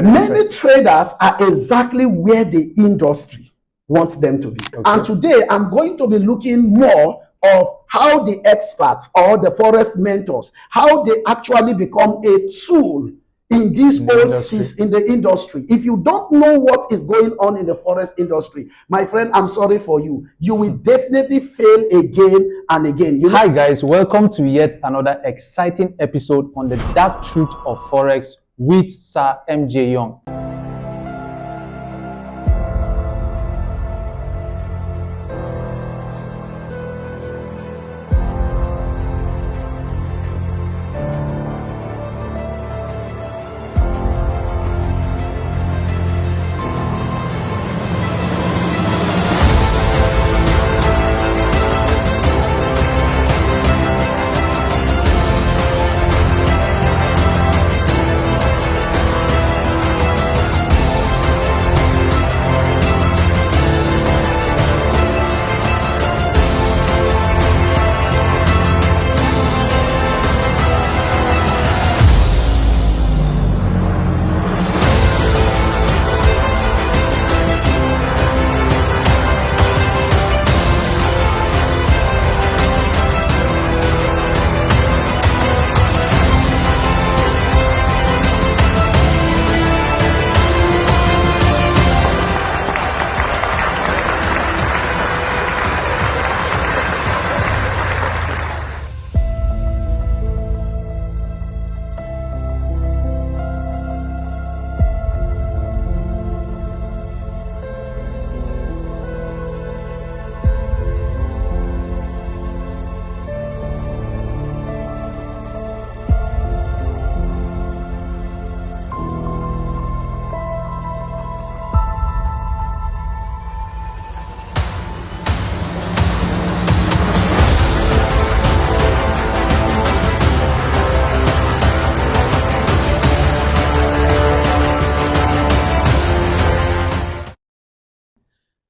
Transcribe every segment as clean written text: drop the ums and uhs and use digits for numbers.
Many traders are exactly where the industry wants them to be. Okay. And today I'm going to be looking more of how the experts or the Forex mentors, how they actually become a tool in this in the industry. If you don't know what is going on in the Forex industry, my friend, I'm sorry for you. You will definitely fail again and again. Hi guys, welcome to yet another exciting episode on the dark truth of Forex with Sir MJ Young.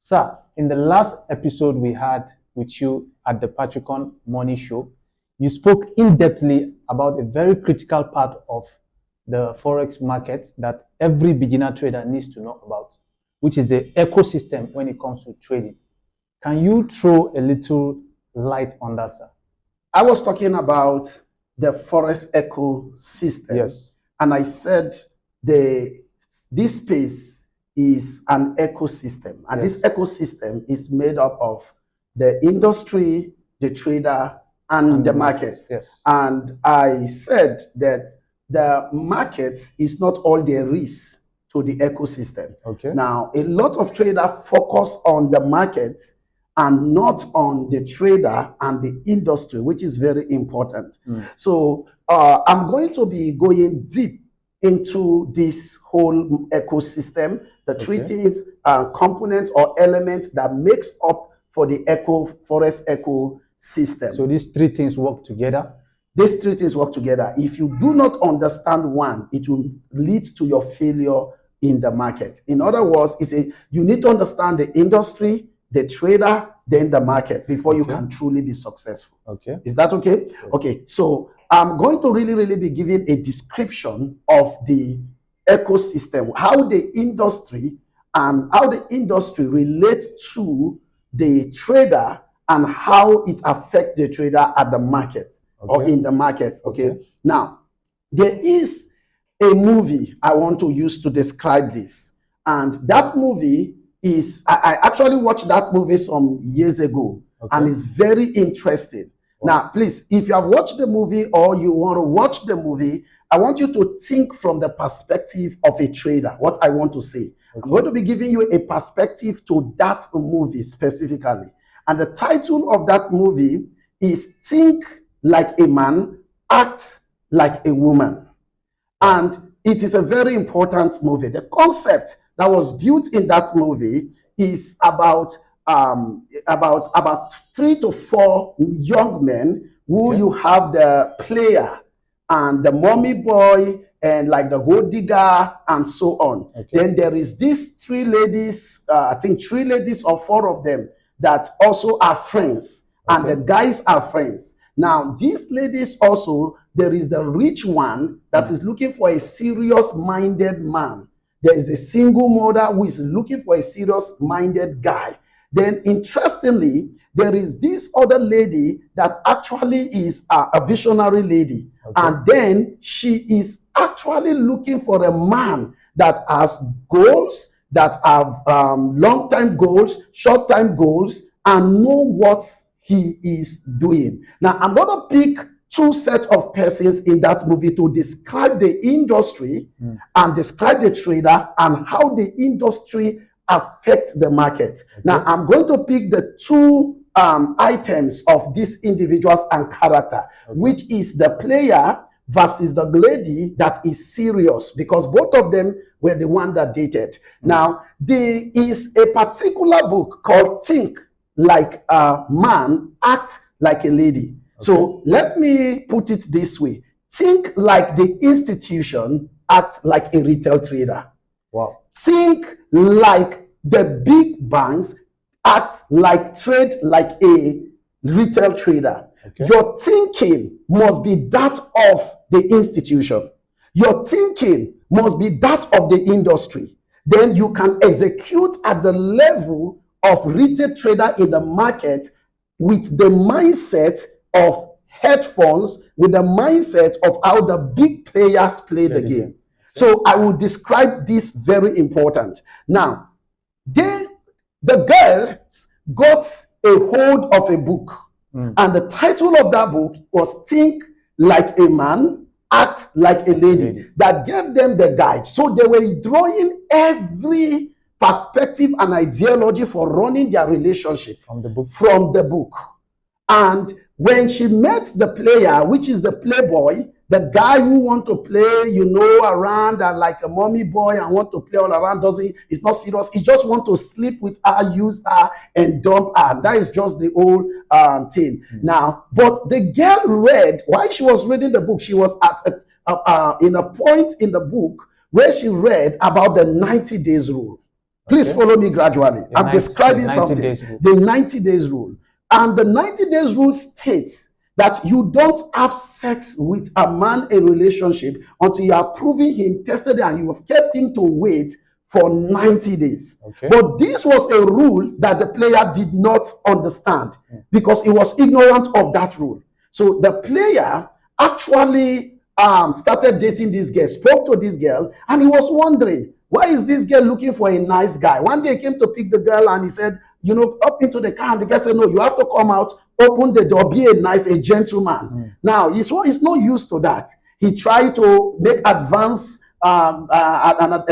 Sir, in the last episode we had with you at the Patricon Money Show, you spoke in-depthly about a very critical part of the Forex market that every beginner trader needs to know about, which is the ecosystem when it comes to trading. Can you throw a little light on that, sir? I was talking about the Forex ecosystem. Yes. And I said this space is an ecosystem, and yes, this ecosystem is made up of the industry, the trader, and the market. Yes. And I said that the market is not all there is to the ecosystem. Okay. Now, a lot of traders focus on the market and not on the trader and the industry, which is very important. So I'm going to be going deep into this whole ecosystem, the three things, components or elements that makes up for the Forex ecosystem. So these three things work together? These three things work together. If you do not understand one, it will lead to your failure in the market. In other words, you need to understand the industry, the trader, then the market before you can truly be successful. Okay. Is that okay? Okay. So I'm going to really be giving a description of the ecosystem, how the industry relates to the trader and how it affects the trader at the market or in the market. Okay. Now, there is a movie I want to use to describe this. And that movie is, I actually watched that movie some years ago, and it's very interesting. Now, please, if you have watched the movie or you want to watch the movie, I want you to think from the perspective of a trader, what I want to say. I'm going to be giving you a perspective to that movie specifically. And the title of that movie is Think Like a Man, Act Like a Woman. And it is a very important movie. The concept that was built in that movie is about 3 to 4 young men who you have the player and the mommy boy and like the gold digger and so on. Then there is these 3 ladies, I think 3 ladies or 4 of them that also are friends, and the guys are friends. Now, these ladies also, there is the rich one that is looking for a serious-minded man. There is a single mother who is looking for a serious-minded guy. Then, interestingly, there is this other lady that actually is a visionary lady. Okay. And then she is actually looking for a man that has goals, that have long-term goals, short-term goals, and know what he is doing. Now, I'm going to pick two sets of persons in that movie to describe the industry and describe the trader and how the industry affects the market. Okay. Now, I'm going to pick the two items of these individuals and character, which is the player versus the lady that is serious, because both of them were the one that dated. Now, there is a particular book called Think Like a Man, Act Like a Lady. So let me put it this way. Think like the institution, act like a retail trader. Wow. Think like the big banks, act like, trade like a retail trader. Okay. Your thinking must be that of the institution. Your thinking must be that of the industry. Then you can execute at the level of retail trader in the market with the mindset of hedge funds, with the mindset of how the big players play the game. So I will describe this very important. Now, the girls got a hold of a book, and the title of that book was Think Like a Man, Act Like a Lady, that gave them the guide. So they were drawing every perspective and ideology for running their relationship from the book. And when she met the player, which is the playboy, the guy who want to play, around and like a mommy boy and want to play all around, it's not serious. He just want to sleep with her, use her, and dump her. That is just the old thing. Now, but the girl read, while she was reading the book, she was in a point in the book where she read about the 90 days rule. Please follow me gradually. I'm describing something. The 90 days rule. And the 90 days rule states that you don't have sex with a man in a relationship until you have proven him, tested him, and you have kept him to wait for 90 days. Okay. But this was a rule that the player did not understand because he was ignorant of that rule. So the player actually started dating this girl, spoke to this girl, and he was wondering, why is this girl looking for a nice guy? One day he came to pick the girl and he said, up into the car, and the guy said, no, you have to come out, open the door, be a gentleman. Now, he's not used to that. He tried to make a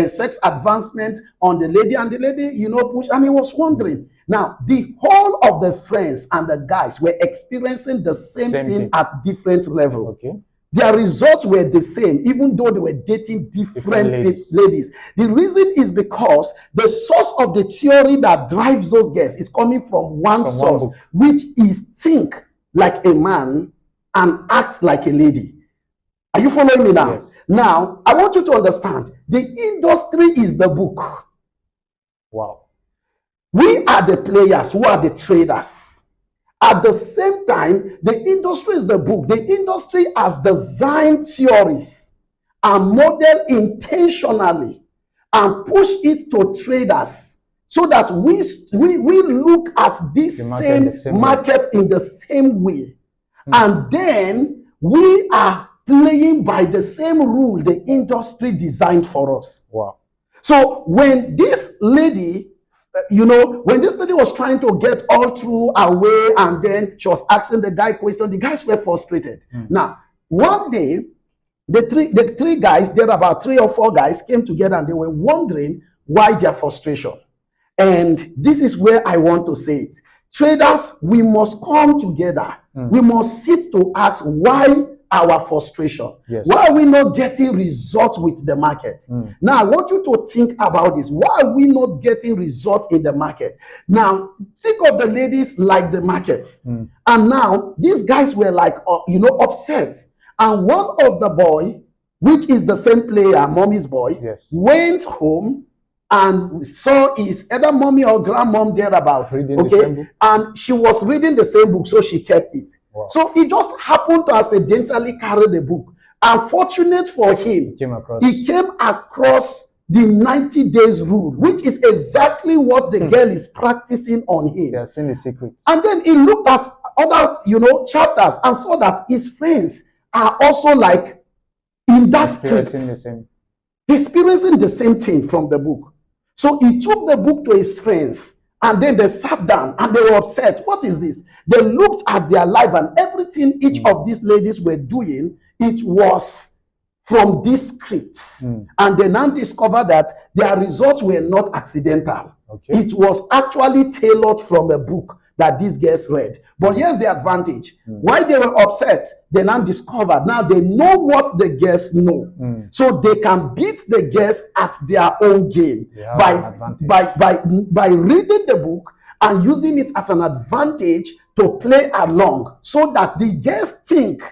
sex advancement on the lady, and the lady, pushed, and he was wondering. Now, the whole of the friends and the guys were experiencing the same thing at different levels. Okay. Their results were the same, even though they were dating different ladies. The reason is because the source of the theory that drives those guys is coming from one source, which is think like a man and act like a lady. Are you following me now? Yes. Now, I want you to understand, the industry is the book. Wow. We are the players who are the traders. At the same time, the industry is the book. The industry has designed theories and model intentionally and push it to traders so that we look at this same market in the same way. And then we are playing by the same rule the industry designed for us. Wow. So when this lady, when this lady was trying to get all through her way, and then she was asking the guy questions, the guys were frustrated. Now, one day, the three guys, there are about 3 or 4 guys, came together and they were wondering why their frustration. And this is where I want to say it. Traders, we must come together. We must sit to ask why our frustration. Yes. Why are we not getting results with the market? Now, I want you to think about this. Why are we not getting results in the market? Now, think of the ladies like the market. And now, these guys were like, upset. And one of the boy, which is the same player, mommy's boy, went home and saw his either mommy or grandmom thereabout. Okay, and she was reading the same book, so she kept it. Wow. So he just happened to accidentally carry the book. Unfortunate for him, he came across the 90 days rule, which is exactly what the girl is practicing on him. They are seeing the secrets. And then he looked at other, chapters and saw that his friends are also like in that script, experiencing the same thing from the book. So he took the book to his friends, and then they sat down and they were upset. What is this? They looked at their life, and everything each of these ladies were doing, it was from this script. And they now discovered that their results were not accidental. Okay. It was actually tailored from a book that these girls read. But here's the advantage. Why they were upset, they now discovered, now they know what the girls know. So they can beat the girls at their own game by reading the book and using it as an advantage to play along, so that the girls think,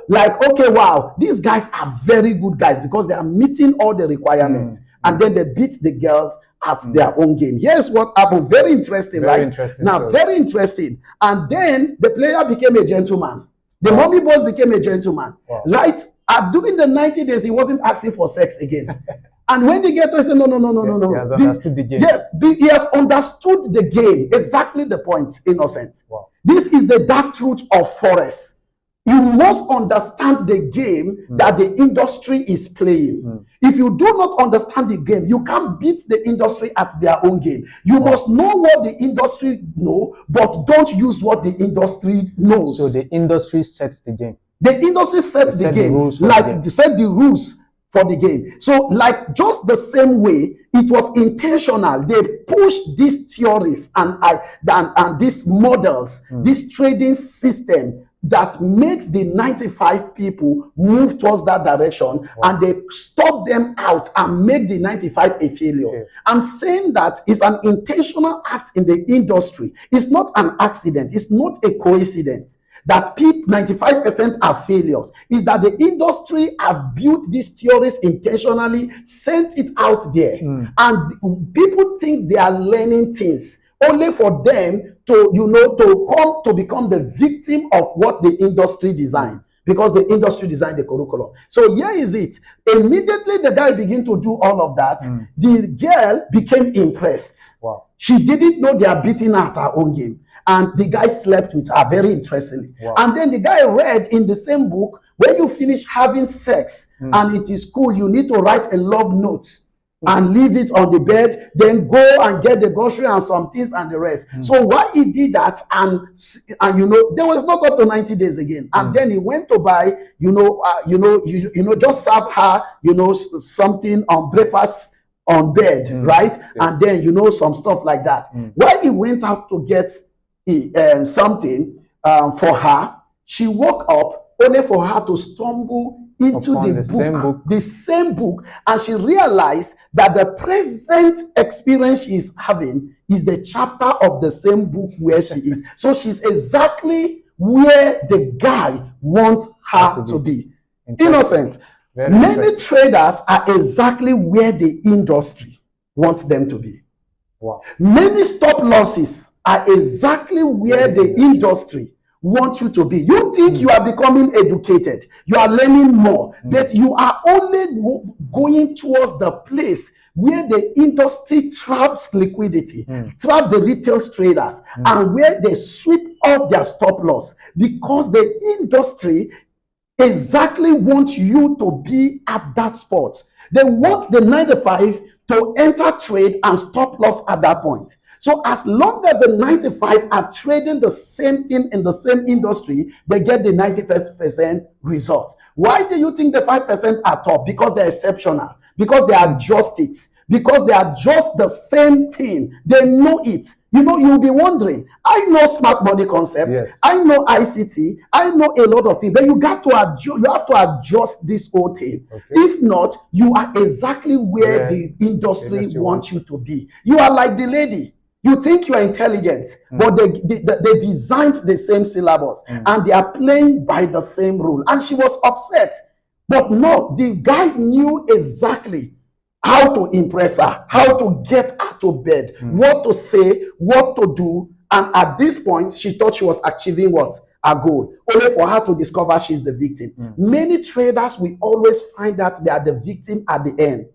like, okay, wow, these guys are very good guys because they are meeting all the requirements. And then they beat the girls at their own game. Here's what happened. Very interesting, very right? Interesting now, story. Very interesting. And then the player became a gentleman. The mommy boss became a gentleman. Right? During the 90 days, he wasn't asking for sex again. And when they get to, he said, no. He has understood the game. Yes, he has understood the game. Exactly the point, Innocent. Wow. This is the dark truth of Forex. You must understand the game that the industry is playing. If you do not understand the game, you can't beat the industry at their own game. You must know what the industry knows, but don't use what the industry knows. So the industry sets the game. The industry sets the game, like to set the rules for the game. So, like just the same way, it was intentional. They pushed these theories and these models, this trading system that makes the 95 people move towards that direction, and they stop them out and make the 95 a failure. Okay. I'm saying that it's an intentional act in the industry. It's not an accident. It's not a coincidence that 95% are failures. Is that the industry have built these theories intentionally, sent it out there, and people think they are learning things only for them to become the victim of what the industry designed, because the industry designed the curriculum. So here is it. Immediately the guy began to do all of that, the girl became impressed. Wow. She didn't know they are beating her at her own game. And the guy slept with her, very interestingly. Wow. And then the guy read in the same book, when you finish having sex and it is cool, you need to write a love note and leave it on the bed, then go and get the grocery and some things and the rest. So why he did that, and there was not up to 90 days again. And then he went to buy, just serve her, something on breakfast on bed, right? Yeah. And then, some stuff like that. While he went out to get something for her, she woke up only for her to stumble into the same book, and she realized that the present experience she is having is the chapter of the same book where she is. So she's exactly where the guy wants her to be. Innocent. Many traders are exactly where the industry wants them to be. Wow. Many stop losses are exactly where the industry want you to be. You think you are becoming educated, you are learning more, but you are only going towards the place where the industry traps liquidity, trap the retail traders, and where they sweep off their stop loss, because the industry exactly wants you to be at that spot. They want the 95 to enter trade and stop loss at that point. So as long as the 95 are trading the same thing in the same industry, they get the 91% result. Why do you think the 5% are top? Because they're exceptional. Because they adjust it. Because they are just the same thing. They know it. You'll be wondering, I know smart money concepts. Yes. I know ICT. I know a lot of things. But you have to adjust this whole thing. Okay. If not, you are exactly where the industry wants you to be. You are like the lady. You think you are intelligent, but they designed the same syllabus, and they are playing by the same rule. And she was upset. But no, the guy knew exactly how to impress her, how to get her to bed, what to say, what to do. And at this point, she thought she was achieving what? A goal. Only for her to discover she's the victim. Many traders will always find that they are the victim at the end.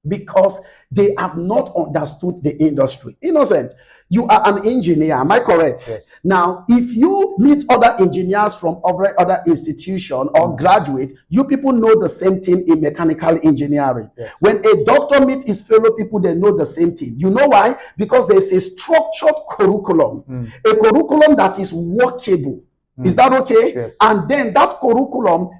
because they have not understood the industry. Innocent, you are an engineer, am I correct? Yes. Now, if you meet other engineers from other institution or graduate, you people know the same thing in mechanical engineering. Yes. When a doctor meets his fellow people, they know the same thing. You know why? Because there's a structured curriculum, a curriculum that is workable. Is that okay? Yes. And then that curriculum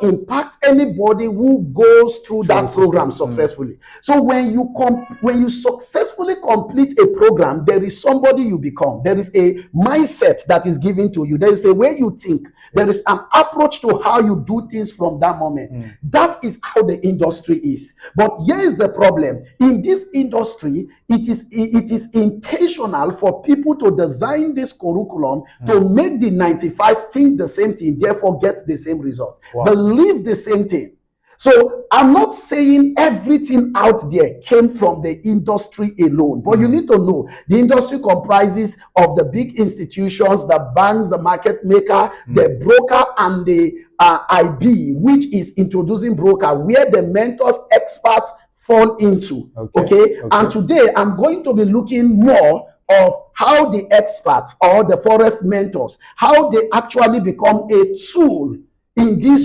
impact anybody who goes through that program successfully. So when you successfully complete a program, there is somebody you become. There is a mindset that is given to you. There is a way you think. There is an approach to how you do things from that moment. That is how the industry is. But here is the problem. In this industry, it is intentional for people to design this curriculum to make the 95 think the same thing, therefore get the same result. Wow. Believe the same thing. So I'm not saying everything out there came from the industry alone, but you need to know the industry comprises of the big institutions, the banks, the market maker, the broker, and the IB, which is introducing broker, where the mentors, experts fall into. Okay. And today I'm going to be looking more of how the experts or the Forex mentors, how they actually become a tool in this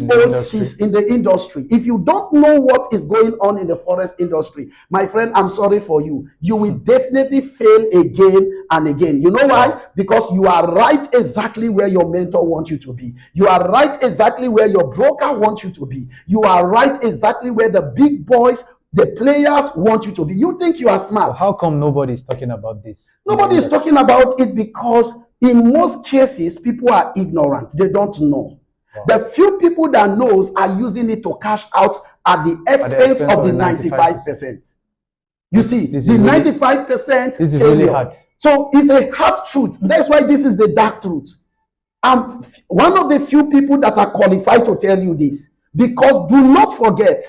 in the industry. If you don't know what is going on in the Forex industry, my friend, I'm sorry for you. You will definitely fail again and again. You know why? Because you are right exactly where your mentor wants you to be. You are right exactly where your broker wants you to be. You are right exactly where the big boys, the players want you to be. You think you are smart. So how come nobody is talking about this? Nobody is talking about it because in most cases, people are ignorant. They don't know. Wow. The few people that knows are using it to cash out at the expense of the 95%. You see, the 95% this is really hard. So it's a hard truth. That's why this is the dark truth. I'm one of the few people that are qualified to tell you this. Because do not forget,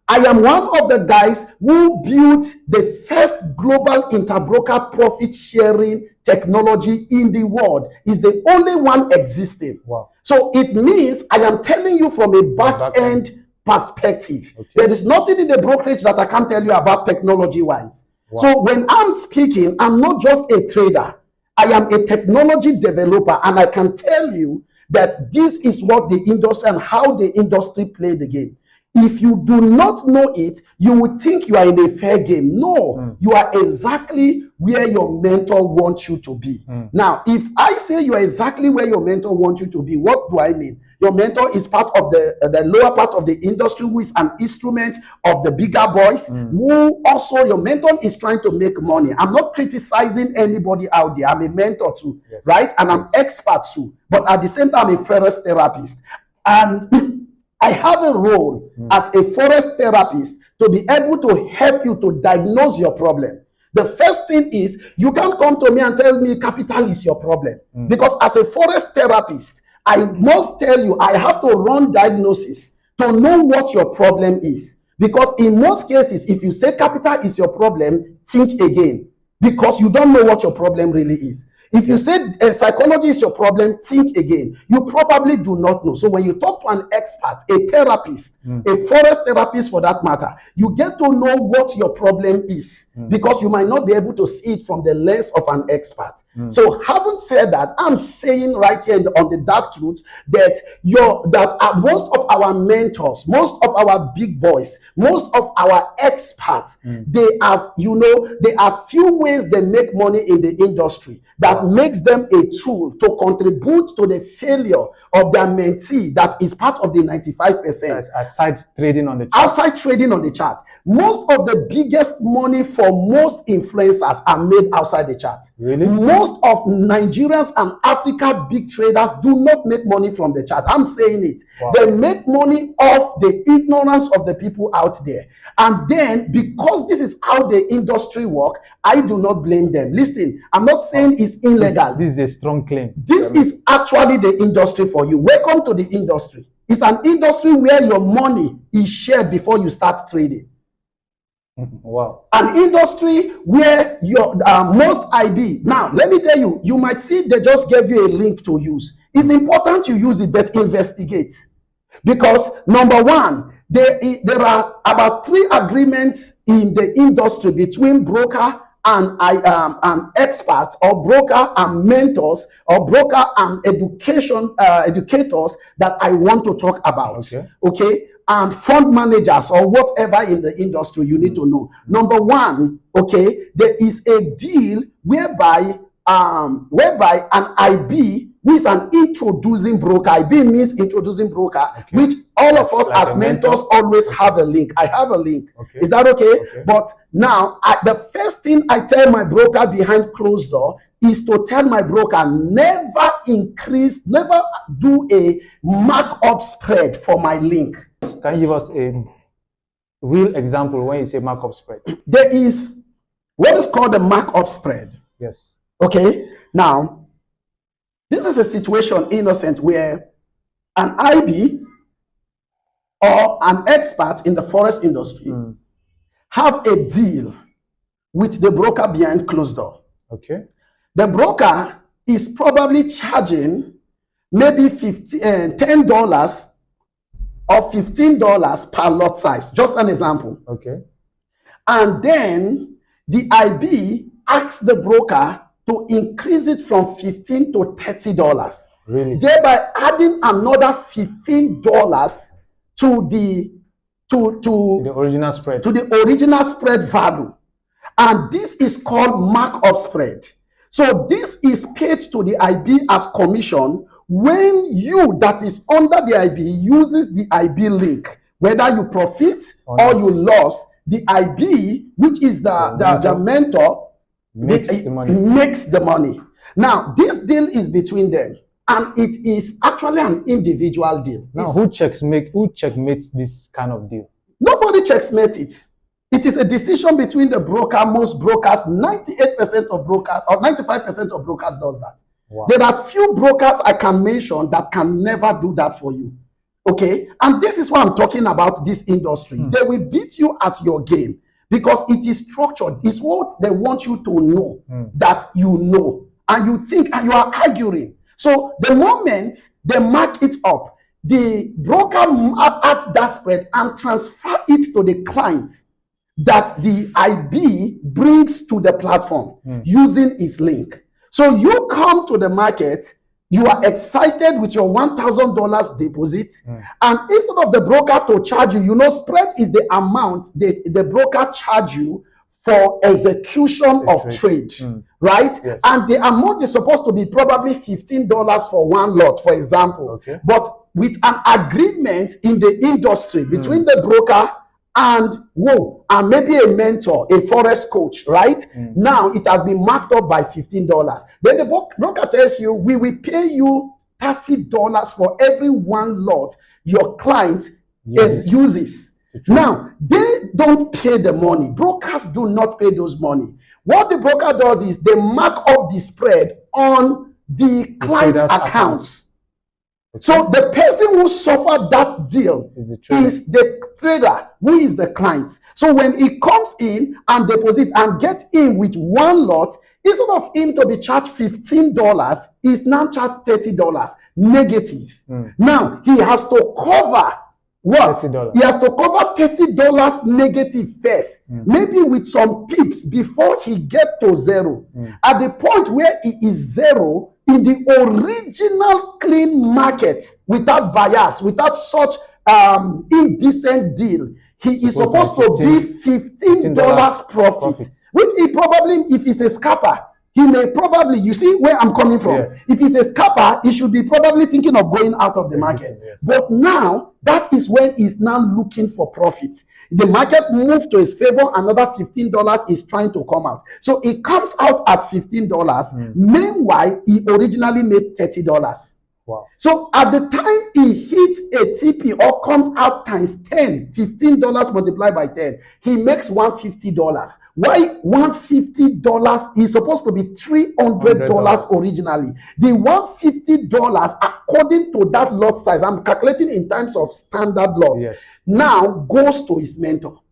I am one of the guys who built the first global interbroker profit sharing technology in the world. Is the only one existing. Wow. So it means I am telling you from a back end perspective. Okay. There is nothing in the brokerage that I can't tell you about technology wise. Wow. So when I'm speaking, I'm not just a trader. I am a technology developer, and I can tell you that this is what the industry and how the industry play the game. If you do not know it, you would think you are in a fair game. No, you are exactly where your mentor wants you to be. Now, if I say you are exactly where your mentor wants you to be, what do I mean? Your mentor is part of the lower part of the industry, who is an instrument of the bigger boys, who also your mentor is trying to make money. I'm not criticizing anybody out there. I'm a mentor too, right? And I'm expert too. But at the same time, I'm a Forex therapist. And I have a role as a Forex therapist to be able to help you to diagnose your problem. The first thing is, you can't come to me and tell me capital is your problem. Because as a Forex therapist, I must tell you, I have to run diagnosis to know what your problem is. Because in most cases, if you say capital is your problem, think again. Because you don't know what your problem really is. If you say psychology is your problem, think again. You probably do not know. So when you talk to an expert, a therapist, a Forex therapist for that matter, you get to know what your problem is, because you might not be able to see it from the lens of an expert. So having said that, I'm saying right here on the dark truth that most of our mentors, most of our big boys, most of our experts, they have few ways they make money in the industry that makes them a tool to contribute to the failure of their mentee that is part of the 95%. Aside trading on the chart. Outside trading on the chart. Most of the biggest money for most influencers are made outside the chart. Really? Most of Nigerians and Africa big traders do not make money from the chart. I'm saying it. Wow. They make money off the ignorance of the people out there. And then, because this is how the industry works, I do not blame them. Listen, I'm not saying it's illegal. This is a strong claim. This is actually the industry for you. Welcome to the industry. It's an industry where your money is shared before you start trading. Wow. An industry where your most IB. Now, let me tell you, you might see they just gave you a link to use. It's important you use it, but investigate. Because number one, there are about 3 agreements in the industry between broker and experts, or broker and mentors, or broker and educators that I want to talk about. Okay, and fund managers or whatever in the industry you need to know. Number one, okay, there is a deal whereby an IB, who is an introducing broker. IB means introducing broker, which all of us as mentors always have a link. I have a link. Is that okay? But now, the first thing I tell my broker behind closed door is to tell my broker, never do a markup spread for my link. Can you give us a real example when you say markup spread? There is what is called the markup spread. Yes. Okay. Now, this is a situation, innocent, where an IB or an expert in the Forex industry have a deal with the broker behind closed door. Okay. The broker is probably charging maybe $10 or $15 per lot size. Just an example. Okay. And then the IB asks the broker to increase it from $15 to $30. Really? Thereby adding another $15 to the original spread. To the original spread value. And this is called markup spread. So this is paid to the IB as commission when you that is under the IB uses the IB link. Whether you profit or you lost, the IB, which is the mentor, makes the money. Now, this deal is between them, and it is actually an individual deal. Now, who checkmates this kind of deal? Nobody checkmates it. It is a decision between the broker. Most brokers, 98% of brokers or 95% of brokers does that. Wow. There are few brokers I can mention that can never do that for you. Okay? And this is what I'm talking about, this industry. They will beat you at your game. Because it is structured. It's what they want you to know that you know. And you think, and you are arguing. So the moment they mark it up, the broker at that spread and transfer it to the clients that the IB brings to the platform using its link. So you come to the market, you are excited with your $1,000 deposit, and instead of the broker to charge you, spread is the amount the broker charge you for execution of trade, right? Yes. And the amount is supposed to be probably $15 for one lot, for example. Okay. But with an agreement in the industry between the broker and maybe a mentor, a Forex coach, right? Now it has been marked up by $15. Then the broker tells you, we will pay you $30 for every one lot your client uses. Now, they don't pay the money. Brokers do not pay those money. What the broker does is they mark up the spread on the client's accounts. Okay. So the person who suffered that deal is the trader, who is the client. So when he comes in and deposit and get in with one lot, instead of him to be charged $15, he's now charged $30 negative. Now he has to cover what? $30. He has to cover $30 negative first, maybe with some pips before he get to zero. At the point where he is zero, in the original clean market, without bias, without such indecent deal, he is supposed to be $15 profit, which he probably, if he's a scalper, he may probably, you see where I'm coming from. Yeah. If he's a scalper, he should be probably thinking of going out of the market. Yeah. But now, that is when he's now looking for profit. The market moved to his favor, another $15 is trying to come out. So it comes out at $15. Meanwhile, he originally made $30. Wow. So at the time he hits a TP or comes out times 10, $15 multiplied by 10, he makes $150. Why $150 is supposed to be $300 originally? The $150, according to that lot size, I'm calculating in terms of standard lot, now goes to his mentor.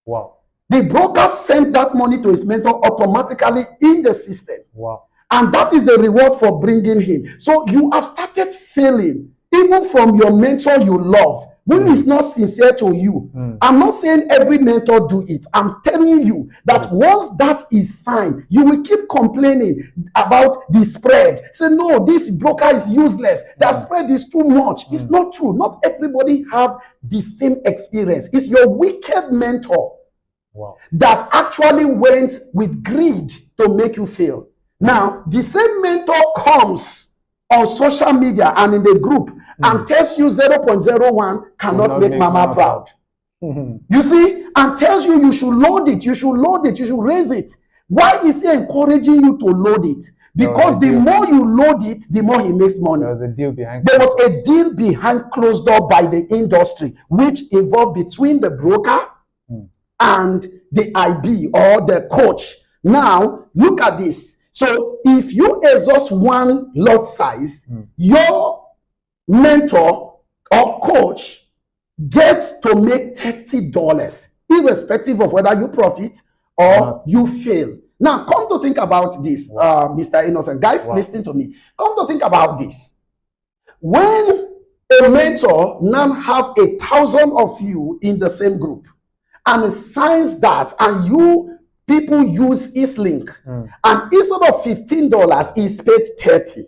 Wow. The broker sent that money to his mentor automatically in the system. Wow. And that is the reward for bringing him. So you have started failing, even from your mentor you love, who is not sincere to you. I'm not saying every mentor do it. I'm telling you that once that is signed, you will keep complaining about the spread. Say, no, this broker is useless. That spread is too much. It's not true. Not everybody have the same experience. It's your wicked mentor that actually went with greed to make you fail. Now, the same mentor comes on social media and in the group and tells you 0.01 cannot make mama proud. You see, and tells you should load it, you should load it, you should raise it. Why is he encouraging you to load it? Because the more you load it, the more he makes money. There was a deal behind. There was a deal behind closed door by the industry, which involved between the broker and the IB or the coach. Now, look at this. So if you exhaust one lot size, your mentor or coach gets to make $30, irrespective of whether you profit or you fail. Now, come to think about this, Mr. Innocent. Guys, listen to me. Come to think about this. When a mentor now have 1,000 of you in the same group and signs that, and you people use his link, and instead of $15, he's paid $30.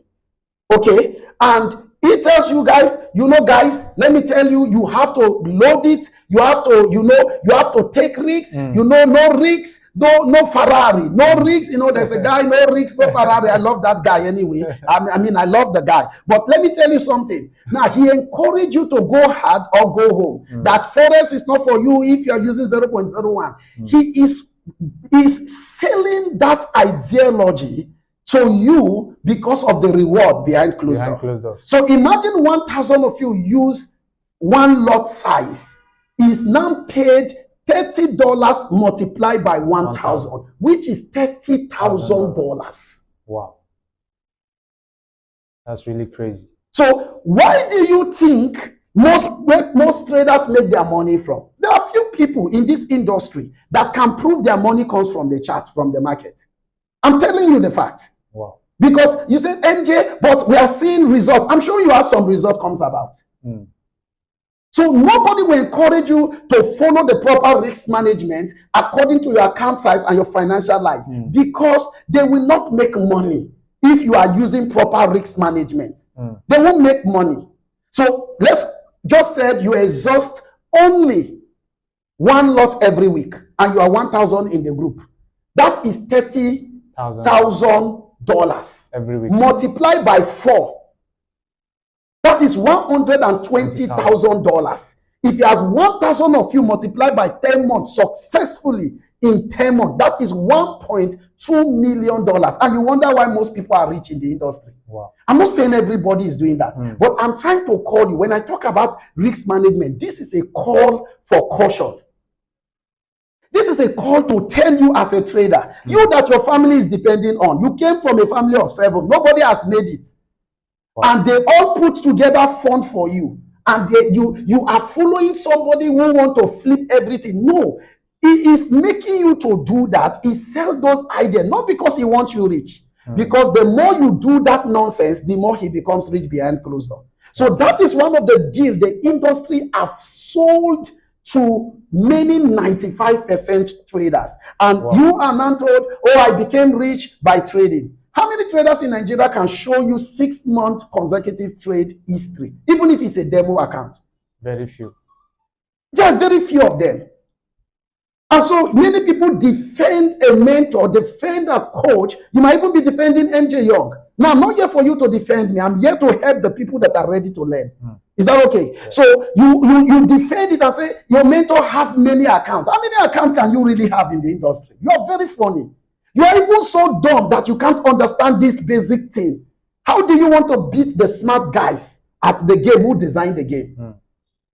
Okay, and he tells you guys, guys, let me tell you, you have to load it. You have to, you have to take risks. No risks, no Ferrari, no risks. There's a guy, no risks, no Ferrari. I love that guy anyway. I mean, I love the guy. But let me tell you something. Now, he encouraged you to go hard or go home. That Forex is not for you if you're using 0.01. He is selling that ideology to you because of the reward behind closed door. So imagine 1,000 of you use one lot size is now paid $30 multiplied by 1,000, which is $30,000. Wow, that's really crazy. So why do you think most traders make their money from? There are few people in this industry that can prove their money comes from the chart, from the market. I'm telling you the fact. Wow. Because you said, MJ, but we are seeing result. I'm sure you have some result comes about. So nobody will encourage you to follow the proper risk management according to your account size and your financial life, because they will not make money if you are using proper risk management. They won't make money. So let's just say you exhaust only one lot every week and you are 1,000 in the group. That is $30,000 every week. Multiplied by 4. That is $120,000. If he has 1,000 of you multiplied by 10 months successfully in 10 months, that is $1.2 million. And you wonder why most people are rich in the industry. Wow. I'm not saying everybody is doing that, but I'm trying to call you. When I talk about risk management, this is a call for caution. This is a call to tell you as a trader, you that your family is depending on. You came from a family of 7. Nobody has made it. Wow. And they all put together fund for you. And you are following somebody who want to flip everything. No, he is making you to do that. He sell those ideas, not because he wants you rich. Because the more you do that nonsense, the more he becomes rich behind closed door. So that is one of the deals the industry have sold to many 95% traders. And you are not told, oh, I became rich by trading. How many traders in Nigeria can show you 6-month consecutive trade history, even if it's a demo account? Very few. There are very few of them. And so many people defend a mentor, defend a coach. You might even be defending MJ Young. Now, I'm not here for you to defend me. I'm here to help the people that are ready to learn. Is that okay? Yeah. So you defend it and say, your mentor has many accounts. How many accounts can you really have in the industry? You are very funny. You are even so dumb that you can't understand this basic thing. How do you want to beat the smart guys at the game who designed the game?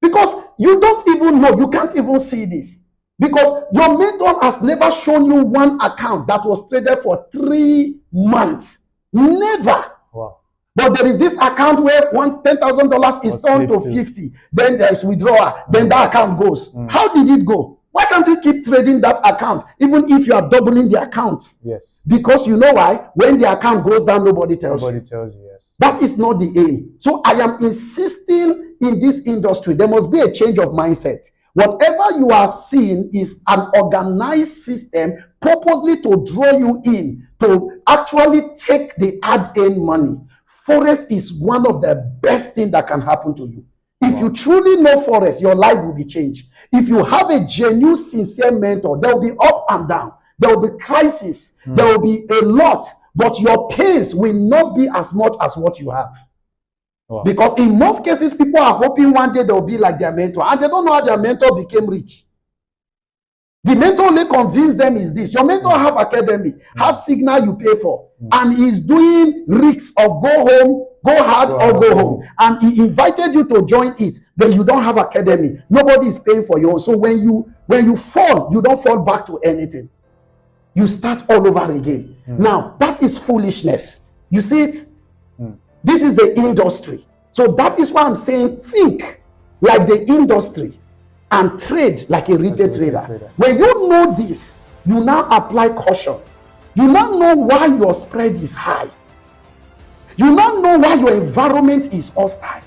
Because you don't even know. You can't even see this. Because your mentor has never shown you one account that was traded for 3 months. Never. Wow. But there is this account where $10,000 is turned to 50. Then there is withdrawal. Then that account goes. How did it go? Why can't you keep trading that account even if you are doubling the account? Yes. Because you know why? When the account goes down, nobody tells you. Nobody tells you, yes. That is not the aim. So I am insisting in this industry, there must be a change of mindset. Whatever you are seeing is an organized system purposely to draw you in, to actually take the hard-earned money. Forex is one of the best things that can happen to you. If you truly know Forex, your life will be changed. If you have a genuine, sincere mentor, there will be up and down. There will be crisis. There will be a lot. But your pace will not be as much as what you have. Wow. Because in most cases, people are hoping one day they'll be like their mentor. And they don't know how their mentor became rich. The mentor only convinced them is this. Your mentor have academy, have signal you pay for. And he's doing risks of go home, go hard or go home. And he invited you to join it. But you don't have academy. Nobody is paying for you. So when you fall, you don't fall back to anything. You start all over again. Now, that is foolishness. You see it? This is the industry. So that is why I'm saying think like the industry and trade like a retail trader. When you know this, you now apply caution. You now know why your spread is high. You now know why your environment is hostile.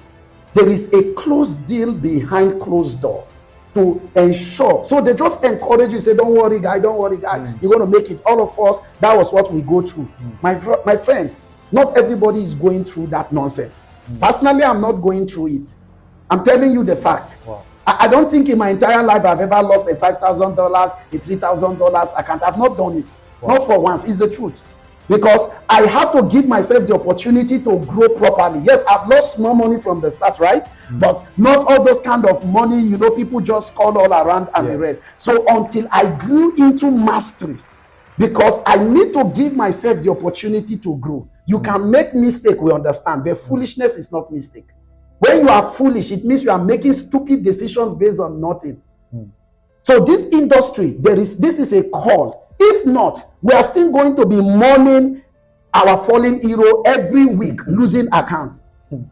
There is a closed deal behind closed door to ensure. So they just encourage you, say, don't worry, guy, don't worry, guy. You're going to make it. All of us, that was what we go through. My friend, not everybody is going through that nonsense. Personally, I'm not going through it. I'm telling you the fact. Wow. I don't think in my entire life I've ever lost a $5,000, a $3,000 account. I've not done it. Wow. Not for once. It's the truth. Because I had to give myself the opportunity to grow properly. Yes, I've lost more money from the start, right? But not all those kind of money, you know, people just call all around and the rest. So until I grew into mastery, because I need to give myself the opportunity to grow. You can make mistake, we understand, but foolishness is not mistake. When you are foolish, it means you are making stupid decisions based on nothing. So this industry, this is a call. If not, we are still going to be mourning our fallen hero every week, losing account.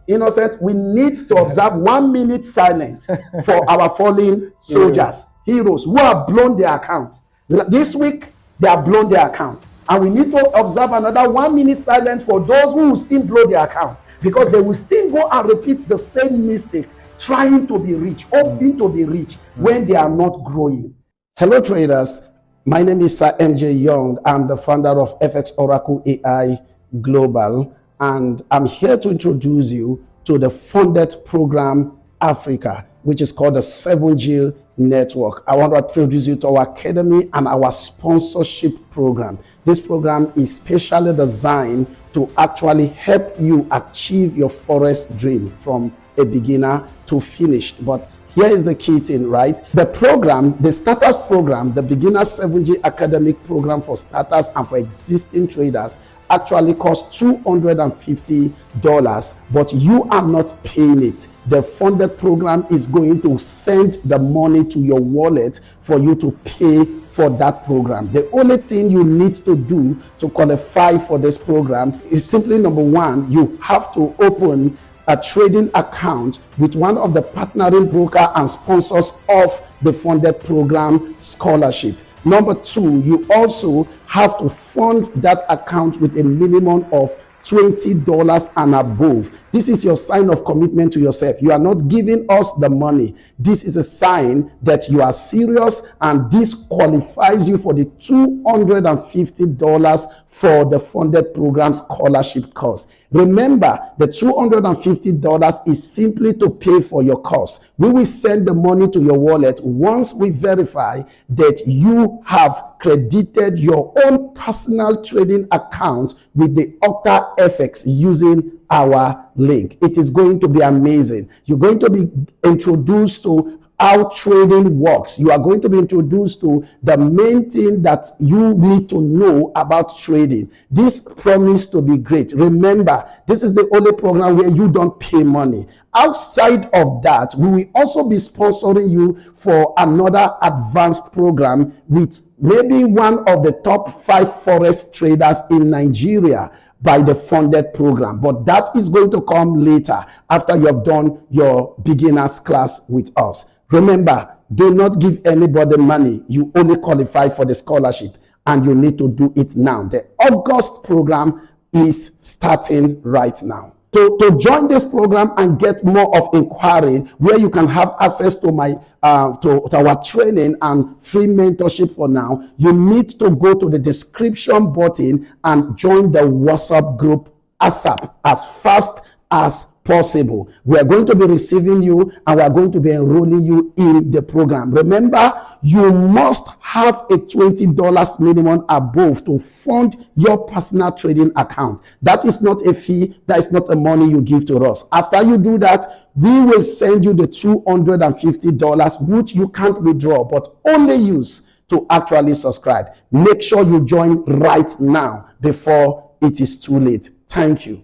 Innocent, we need to observe 1 minute silence for our fallen soldiers, heroes who have blown their account. This week, they have blown their account. And we need to observe another 1 minute silence for those who will still blow their account. Because they will still go and repeat the same mistake, trying to be rich, hoping to be rich when they are not growing. Hello traders, my name is Sir MJ Young. I'm the founder of FX Oracle AI Global. And I'm here to introduce you to the funded program Africa, which is called the 7G Network. I want to introduce you to our academy and our sponsorship program. This program is specially designed to actually help you achieve your Forex dream from a beginner to finished. But here is the key thing, right? The program, the starters program, the beginner 7G academic program for starters and for existing traders actually costs $250, but you are not paying it. The funded program is going to send the money to your wallet for you to pay for that program. The only thing you need to do to qualify for this program is simply, number one, you have to open a trading account with one of the partnering broker and sponsors of the funded program scholarship. Number two, you also have to fund that account with a minimum of $20 and above. This is your sign of commitment to yourself. You are not giving us the money. This is a sign that you are serious, and this qualifies you for the $250 for the funded program scholarship course. Remember, the $250 is simply to pay for your course. We will send the money to your wallet once we verify that you have credited your own personal trading account with the Octa FX using our link. It is going to be amazing. You're going to be introduced to how trading works. You are going to be introduced to the main thing that you need to know about trading. This promises to be great. Remember, this is the only program where you don't pay money. Outside of that, we will also be sponsoring you for another advanced program with maybe one of the top 5 Forex traders in Nigeria by the funded program. But that is going to come later after you have done your beginners class with us. Remember, do not give anybody money. You only qualify for the scholarship, and you need to do it now. The August program is starting right now. to join this program and get more of inquiry, where you can have access to my to our training and free mentorship for now, you need to go to the description button and join the WhatsApp group ASAP, as fast as possible. We are going to be receiving you and we are going to be enrolling you in the program. Remember, you must have a $20 minimum above to fund your personal trading account. That is not a fee. That is not a money you give to us. After you do that, we will send you the $250, which you can't withdraw, but only use to actually subscribe. Make sure you join right now before it is too late. Thank you.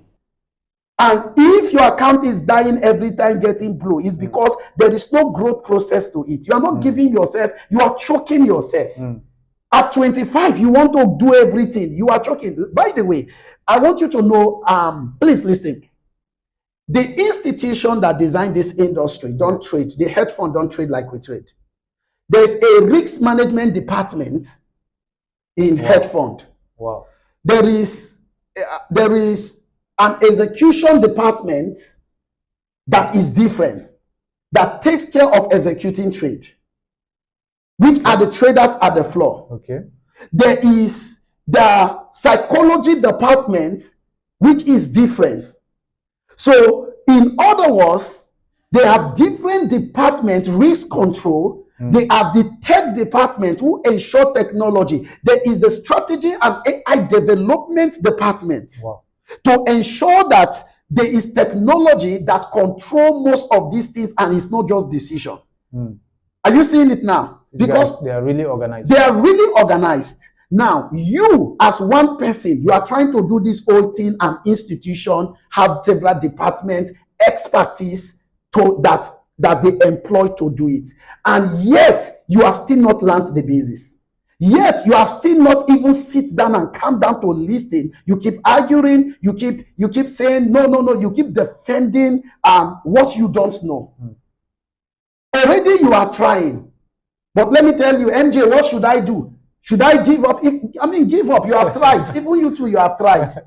And if your account is dying every time getting blue, it's because there is no growth process to it. You are not giving yourself, you are choking yourself. At 25, you want to do everything. You are choking. By the way, I want you to know, please listen. The institution that designed this industry don't trade. The hedge fund don't trade like we trade. There's a risk management department in hedge fund. Wow. There is an execution department that is different, that takes care of executing trade, which are the traders at the floor. Okay. There is the psychology department, which is different. So in other words, they have different departments, risk control. They have the tech department who ensure technology. There is the strategy and AI development department. Wow. To ensure that there is technology that control most of these things and it's not just decision. Are you seeing it now? Because they are really organized. They are really organized. Now, you as one person, you are trying to do this whole thing, and institution have several departments, expertise that they employ to do it. And yet, you have still not learned the basis. Yet you have still not even sit down and come down to listen. You keep arguing. You keep saying no. You keep defending what you don't know. Already you are trying, but let me tell you, MJ, what should I do? Should I give up? Give up. You have tried. Even you too, you have tried.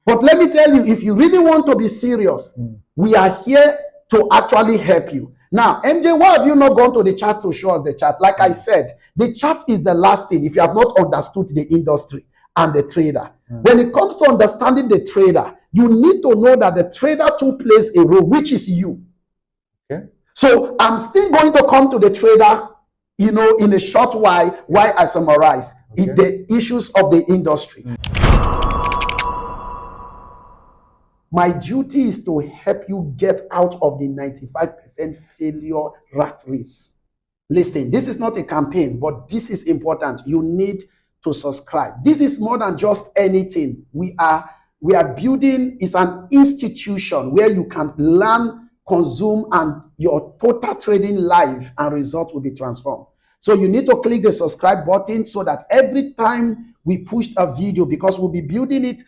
But let me tell you, if you really want to be serious, we are here to actually help you. Now, MJ, why have you not gone to the chat to show us the chart? Like I said, the chart is the last thing if you have not understood the industry and the trader. When it comes to understanding the trader, you need to know that the trader too plays a role, which is you. Okay. So I'm still going to come to the trader, in a short while I summarize the issues of the industry. My duty is to help you get out of the 95% failure rat race. Listen, this is not a campaign, but this is important. You need to subscribe. This is more than just anything. We are building, it's an institution where you can learn, consume, and your total trading life and results will be transformed. So you need to click the subscribe button so that every time we push a video, because we'll be building it,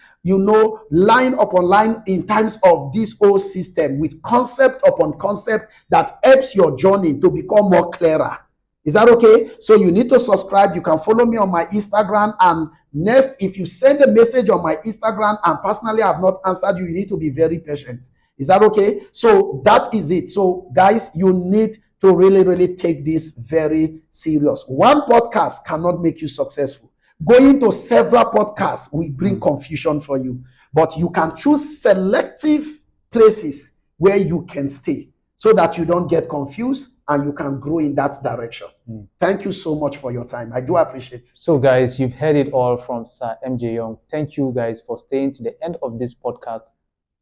line upon line in terms of this whole system with concept upon concept that helps your journey to become more clearer. Is that okay? So you need to subscribe. You can follow me on my Instagram. And next, if you send a message on my Instagram and personally I have not answered you, you need to be very patient. Is that okay? So that is it. So guys, you need to really, really take this very serious. One podcast cannot make you successful. Going to several podcasts will bring confusion for you. But you can choose selective places where you can stay so that you don't get confused and you can grow in that direction. Thank you so much for your time. I do appreciate it. So guys, you've heard it all from Sir MJ Young. Thank you guys for staying to the end of this podcast.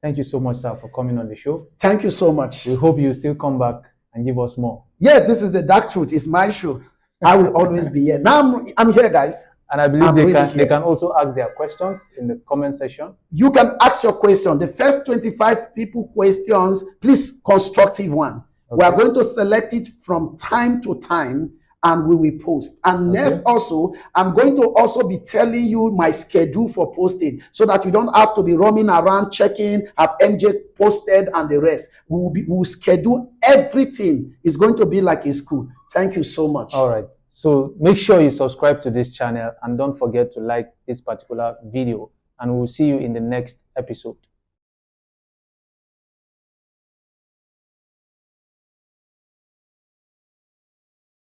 Thank you so much, sir, for coming on the show. Thank you so much. We hope you still come back and give us more. Yeah, this is the dark truth. It's my show. I will always be here. Now I'm here, guys. And I believe they can also ask their questions in the comment section. You can ask your question. The first 25 people questions, please, constructive one. Okay. We are going to select it from time to time and we will post. And next also, I'm going to also be telling you my schedule for posting so that you don't have to be roaming around checking, have MJ posted and the rest. We'll schedule everything. It's going to be like a school. Thank you so much. All right. So make sure you subscribe to this channel and don't forget to like this particular video, and we'll see you in the next episode.